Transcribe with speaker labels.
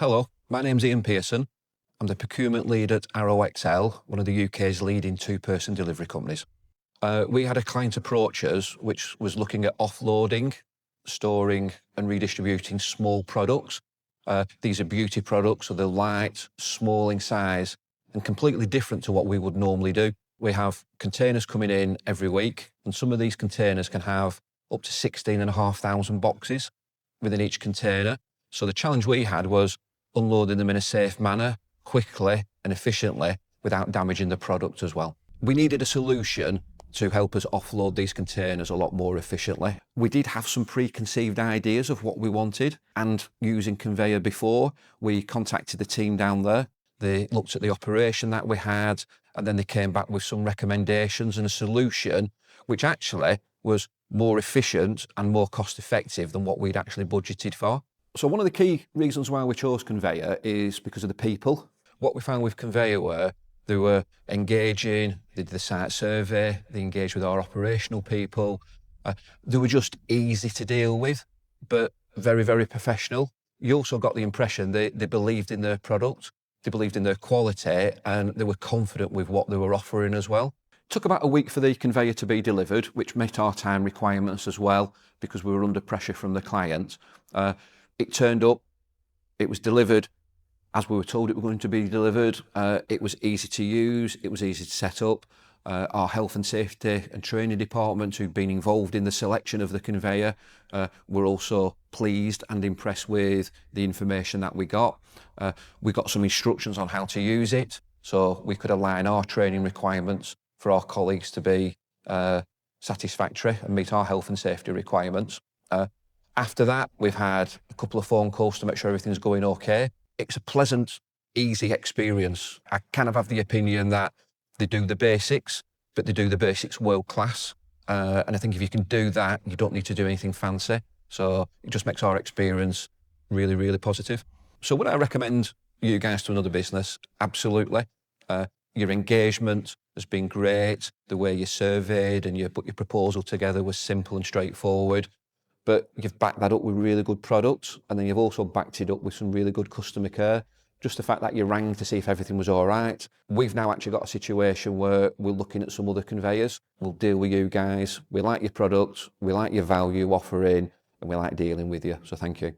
Speaker 1: Hello, my name's Ian Pearson. I'm the procurement lead at ArrowXL, one of the UK's leading two-person delivery companies. We had a client approach us which was looking at offloading, storing and redistributing small products. These are beauty products, so they're light, small in size and completely different to what we would normally do. We have containers coming in every week, and some of these containers can have up to 16,500 boxes within each container. So the challenge we had was unloading them in a safe manner, quickly and efficiently, without damaging the product as well. We needed a solution to help us offload these containers a lot more efficiently. We did have some preconceived ideas of what we wanted, and using Conveyor before, we contacted the team down there. They looked at the operation that we had, and then they came back with some recommendations and a solution which actually was more efficient and more cost effective than what we'd actually budgeted for. So one of the key reasons why we chose Conveyor is because of the people. What we found with Conveyor were they were engaging, they did the site survey, they engaged with our operational people. They were just easy to deal with, but very, very professional. You also got the impression they believed in their product, they believed in their quality, and they were confident with what they were offering as well. It took about a week for the Conveyor to be delivered, which met our time requirements as well, because we were under pressure from the client. It turned up, it was delivered as we were told it was going to be delivered. It was easy to use, it was easy to set up. Our health and safety and training department, who've been involved in the selection of the Conveyor, were also pleased and impressed with the information that we got. We got some instructions on how to use it, so we could align our training requirements for our colleagues to be satisfactory and meet our health and safety requirements. After that, we've had a couple of phone calls to make sure everything's going okay. It's a pleasant, easy experience. I kind of have the opinion that they do the basics, but they do the basics world class. And I think if you can do that, you don't need to do anything fancy. So it just makes our experience really, really positive. So would I recommend you guys to another business? Absolutely. Your engagement has been great. The way you surveyed and you put your proposal together was simple and straightforward. But you've backed that up with really good products, and then you've also backed it up with some really good customer care. Just the fact that you rang to see if everything was all right. We've now actually got a situation where we're looking at some other conveyors. We'll deal with you guys. We like your products, we like your value offering, and we like dealing with you. So thank you.